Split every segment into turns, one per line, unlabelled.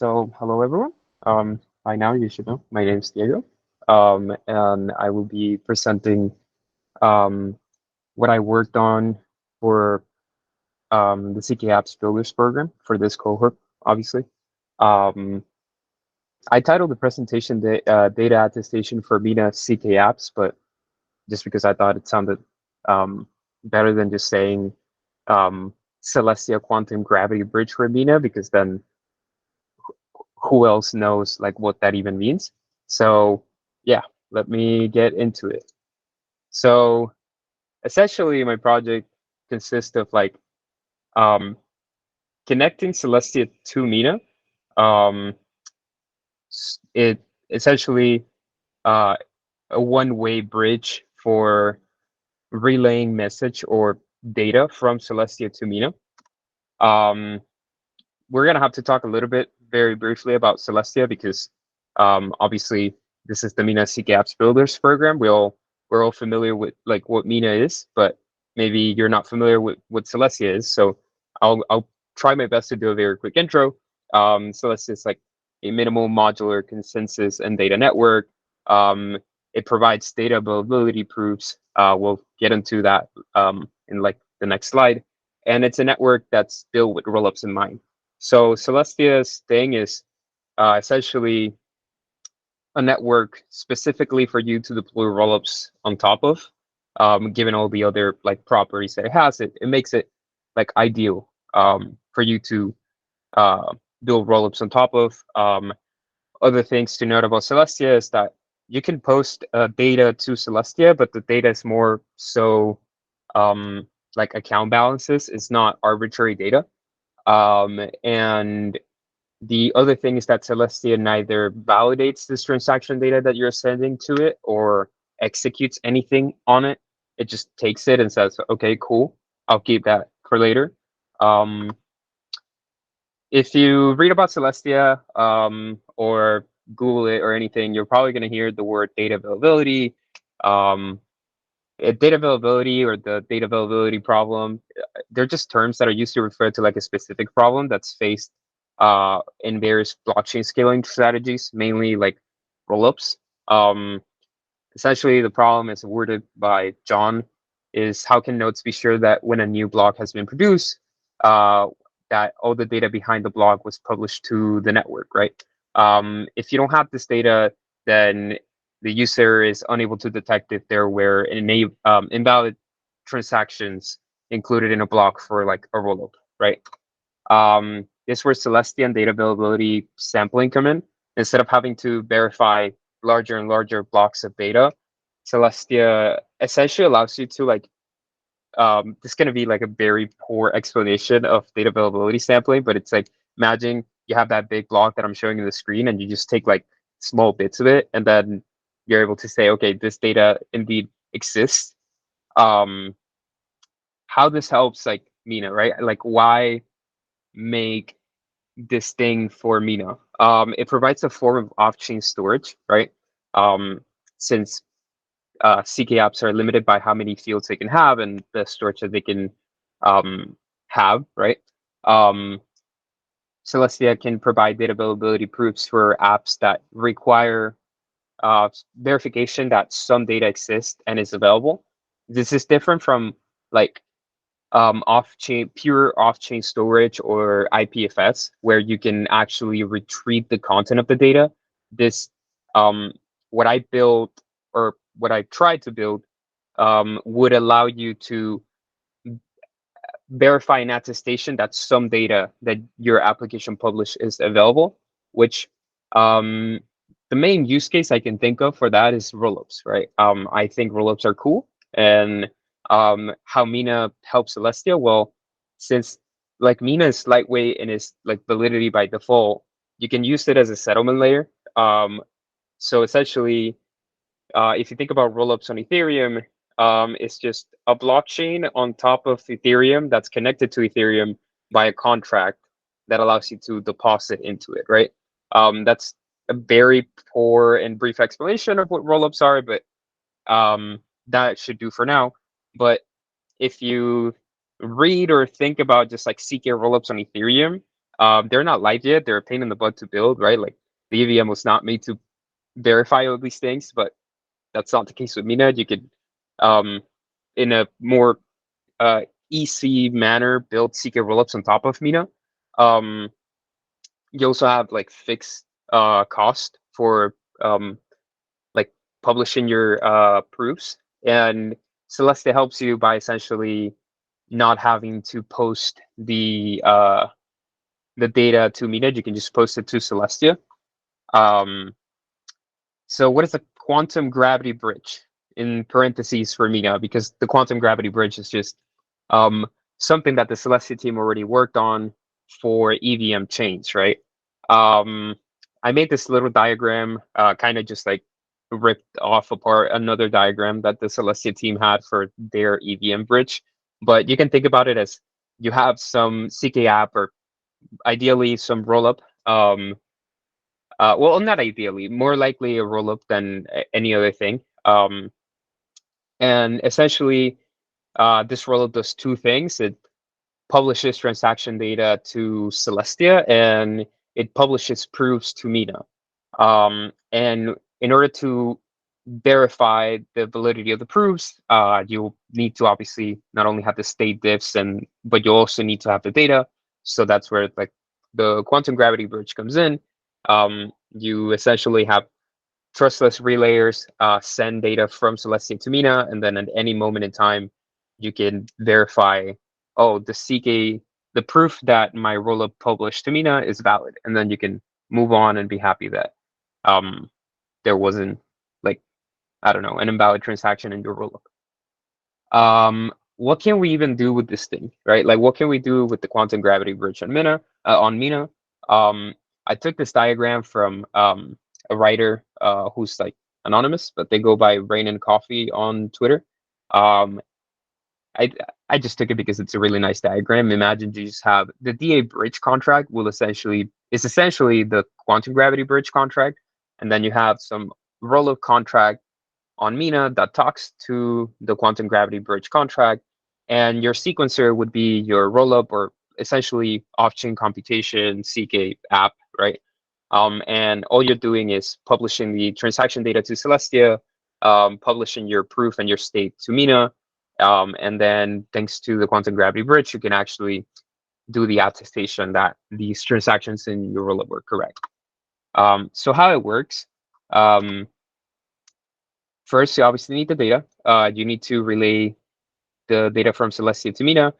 Hello everyone. By now you should know my name is Diego. And I will be presenting um, what I worked on for the zkApp's Builders program for this cohort, obviously. Um, I titled the presentation Data Attestation for Mina zkApps, but just because I thought it sounded um, better than just saying um, Celestia Quantum Gravity Bridge for Mina, because then who else knows like what that even means? So yeah, let me get into it. So essentially, my project consists of like um, connecting Celestia to Mina. Um, it essentially uh, a one-way bridge for relaying message or data from Celestia to Mina. Um, we're gonna have to talk a little bit very briefly about Celestia because obviously this is the Mina zkApps Builders program. We're all familiar with like what Mina is, but maybe you're not familiar with what Celestia is. So I'll try my best to do a very quick intro. Celestia is like a minimal modular consensus and data network. Um, it provides data availability proofs. We'll get into that in like the next slide. And it's a network that's built with rollups in mind. So Celestia's thing is essentially a network specifically for you to deploy rollups on top of. Given all the other like properties that it has, it makes it like ideal for you to uh, build rollups on top of. Other things to note about Celestia is that you can post data to Celestia, but the data is more so um, like account balances. It's not arbitrary data. And the other thing is that Celestia neither validates this transaction data that you're sending to it or executes anything on it. It just takes it and says, okay, cool, I'll keep that for later. Um, if you read about Celestia or Google it or anything, you're probably going to hear the word data availability. Um, Data availability or the data availability problem, they're just terms that are used to refer to like a specific problem that's faced in various blockchain scaling strategies, mainly like rollups. Um, Essentially, the problem is worded by John is how can nodes be sure that when a new block has been produced, uh, that all the data behind the block was published to the network, right? If you don't have this data, then the user is unable to detect if there were invalid transactions included in a block for like a rollup, right? This is where Celestia and data availability sampling come in. Instead of having to verify larger and larger blocks of data, Celestia essentially allows you to like this is going to be like a very poor explanation of data availability sampling, but it's like imagine you have that big block that I'm showing in the screen and you just take like small bits of it and then you're able to say, okay, this data indeed exists. Um, how this helps like Mina, right? Like why make this thing for Mina? It provides a form of off-chain storage, right? Um, since zkApps are limited by how many fields they can have and the storage that they can um, have, right? Um, Celestia can provide data availability proofs for apps that require verification that some data exists and is available. This is different from like off-chain, pure off-chain storage or IPFS, where you can actually retrieve the content of the data. This, what I built or what I tried to build, would allow you to verify an attestation that some data that your application published is available, which um, the main use case I can think of for that is rollups, right? I think rollups are cool. And how Mina helps Celestia, well, since like Mina is lightweight and is like validity by default, you can use it as a settlement layer. So essentially, if you think about rollups on Ethereum, it's just a blockchain on top of Ethereum that's connected to Ethereum by a contract that allows you to deposit into it, right? That's a very poor and brief explanation of what rollups are, but that should do for now. But if you read or think about just like CK rollups on Ethereum, They're not live yet. They're a pain in the butt to build, right? Like the EVM was not made to verify all these things, but that's not the case with Mina. You could, um, in a more easy manner, build zk rollups on top of Mina. Um, you also have like fixed cost for like publishing your proofs, and Celestia helps you by essentially not having to post the data to Mina. You can just post it to Celestia. Um, so what is a quantum gravity bridge in parentheses for Mina? Because the quantum gravity bridge is just um, something that the Celestia team already worked on for EVM chains, right? Um, I made this little diagram, kind of just like ripped off apart another diagram that the Celestia team had for their EVM bridge. But you can think about it as you have some zkApp or ideally some rollup. Well, not ideally, more likely a rollup than any other thing. And essentially, this rollup does two things. It publishes transaction data to Celestia, and it publishes proofs to Mina. And in order to verify the validity of the proofs, you need to obviously not only have the state diffs, but you also need to have the data. So that's where like the quantum gravity bridge comes in. You essentially have trustless relayers send data from Celestia to Mina, and then at any moment in time, you can verify, oh, the proof that my rollup published to Mina is valid, and then you can move on and be happy that um, there wasn't like, I don't know, an invalid transaction in your rollup. What can we even do with this thing, right? Like, what can we do with the quantum gravity bridge on Mina? I took this diagram from a writer who's like anonymous, but they go by Rain and Coffee on Twitter. Um, I I just took it because it's a really nice diagram. Imagine you just have the DA bridge contract is essentially the quantum gravity bridge contract, and then you have some rollup contract on Mina that talks to the quantum gravity bridge contract, and your sequencer would be your rollup or essentially off-chain computation zkApp, right? And all you're doing is publishing the transaction data to Celestia, publishing your proof and your state to Mina, and then thanks to the quantum gravity bridge, you can actually do the attestation that these transactions in your rollup were correct. So how it works, first, you obviously need the data. You need to relay the data from Celestia to Mina.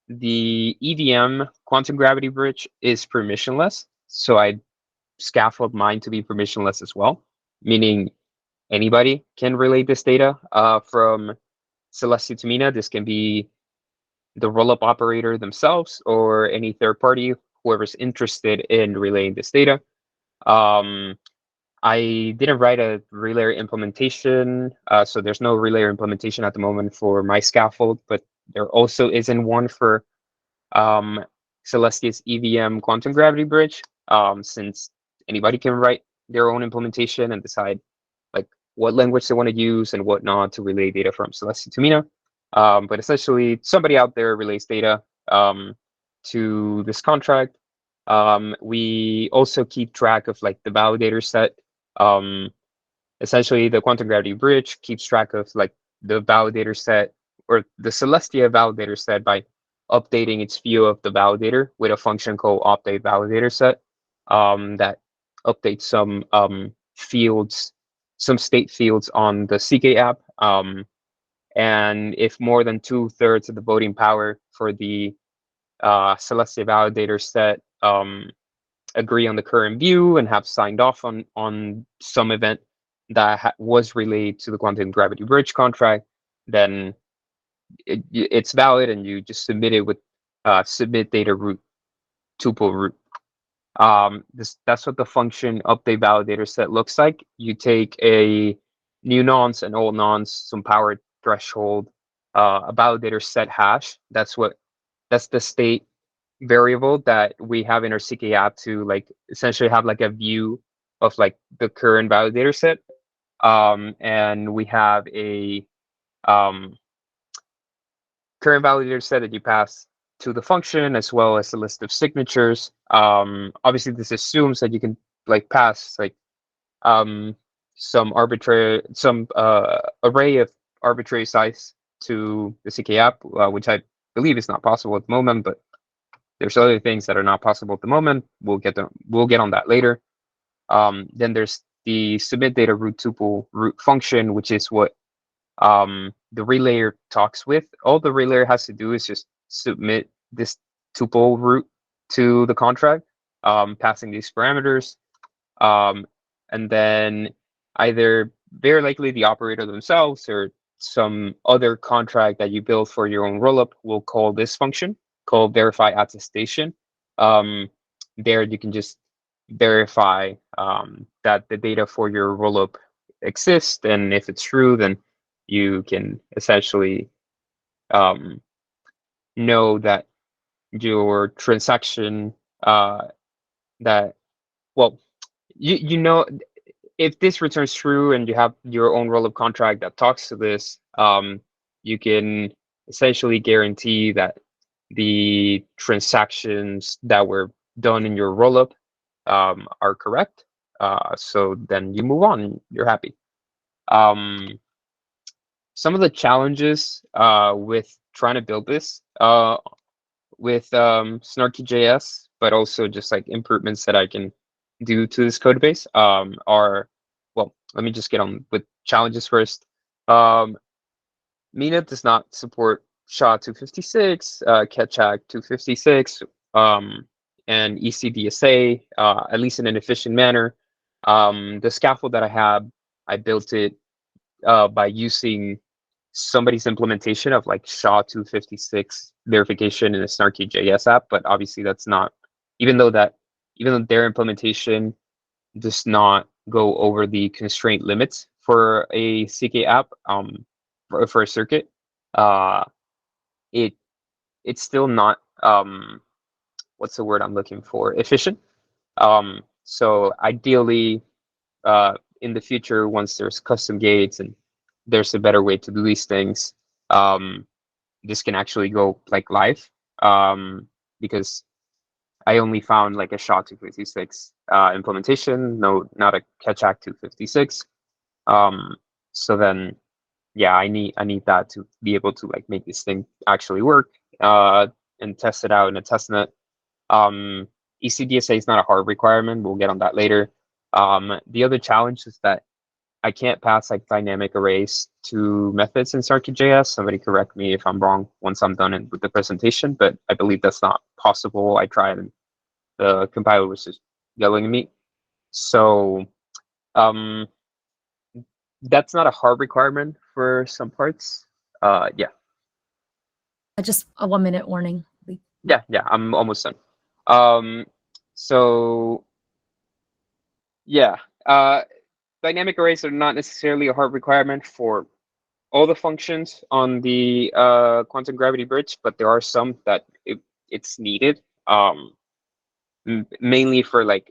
The EVM quantum gravity bridge is permissionless, so I scaffold mine to be permissionless as well, meaning anybody can relay this data from Celestia to Mina. This can be the rollup operator themselves or any third party, whoever's interested in relaying this data. I didn't write a relayer implementation, so there's no relayer implementation at the moment for my scaffold, but there also isn't one for Celestia's EVM quantum gravity bridge, since anybody can write their own implementation and decide like what language they want to use and whatnot to relay data from Celestia to Mina. But essentially, somebody out there relays data to this contract. We also keep track of like the validator set. Um, Essentially, the quantum gravity bridge keeps track of like the validator set or the Celestia validator set by updating its view of the validator with a function called update validator set that updates some fields, some state fields on the zkApp. And if more than 2/3 of the voting power for the Celestia validator set agree on the current view and have signed off on some event that was relayed to the quantum gravity bridge contract, then it's valid, and you just submit it with submit data root tuple root. That's what the function update validator set looks like. You take a new nonce and old nonce, some power threshold, a validator set hash. That's the state variable that we have in our zkApp to like essentially have like a view of like the current validator set. And we have a current validator set that you pass to the function, as well as a list of signatures. Obviously, this assumes that you can like pass like um, some array of arbitrary size to the zkApp, which I believe is not possible at the moment, but there's other things that are not possible at the moment. We'll get on that later. Then there's the submit data root tuple root function, which is what the relayer talks with. All the relayer has to do is just submit this tuple root to the contract, passing these parameters. And then either very likely the operator themselves or some other contract that you build for your own rollup will call this function called verify attestation. There you can just verify that the data for your rollup exists, and if it's true, then you can essentially know that your transaction that well you know if this returns true and you have your own rollup contract that talks to this, you can essentially guarantee that the transactions that were done in your rollup are correct. So then you move on, you're happy. Some of the challenges with trying to build this with snarky.js, but also just like improvements that I can do to this code base are, well, let me just get on with challenges first. Mina does not support SHA-256, Ketchak 256, and ECDSA, at least in an efficient manner. The scaffold that I have, I built it by using somebody's implementation of like SHA-256 verification in a snarky.js app, but obviously that's not, even though their implementation does not go over the constraint limits for a zkApp, for a circuit, it's still not what's the word I'm looking for? Efficient. So ideally, in the future, once there's custom gates and there's a better way to do these things, this can actually go like live, because I only found like a SHA-256 implementation, not a Ketchak 256. So then, yeah, I need that to be able to like make this thing actually work and test it out in a testnet. ECDSA is not a hard requirement. We'll get on that later. The other challenge is that I can't pass like dynamic arrays to methods in snarky.js. Somebody correct me if I'm wrong once I'm done with the presentation, but I believe that's not possible. I tried and the compiler was just yelling at me. So that's not a hard requirement for some parts. Yeah.
Just a 1 minute warning.
Yeah, I'm almost done. So yeah, dynamic arrays are not necessarily a hard requirement for all the functions on the quantum gravity bridge, but there are some that it's needed, mainly for like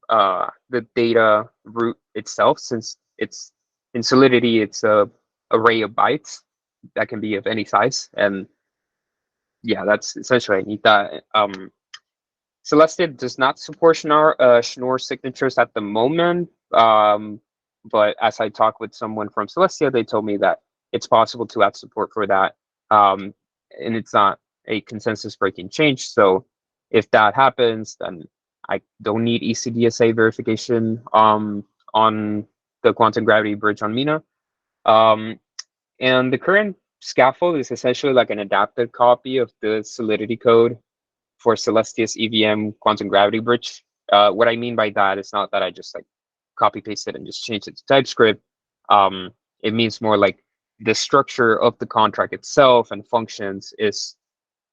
the data root itself, since it's in Solidity, it's a array of bytes that can be of any size, and yeah, that's essentially I need that. Celestia does not support Schnorr signatures at the moment, but as I talked with someone from Celestia, they told me that it's possible to add support for that, and it's not a consensus-breaking change. So if that happens, then I don't need ECDSA verification on the quantum gravity bridge on Mina. And the current scaffold is essentially like an adapted copy of the Solidity code for Celestia's EVM quantum gravity bridge. What I mean by that is not that I just like copy paste it and just change it to TypeScript. It means more like the structure of the contract itself and functions is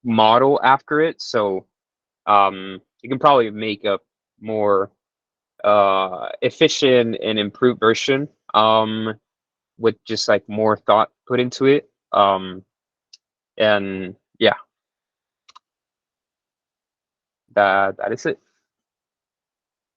model after it. So you can probably make a more efficient and improved version with just like more thought put into it. And yeah, that is it.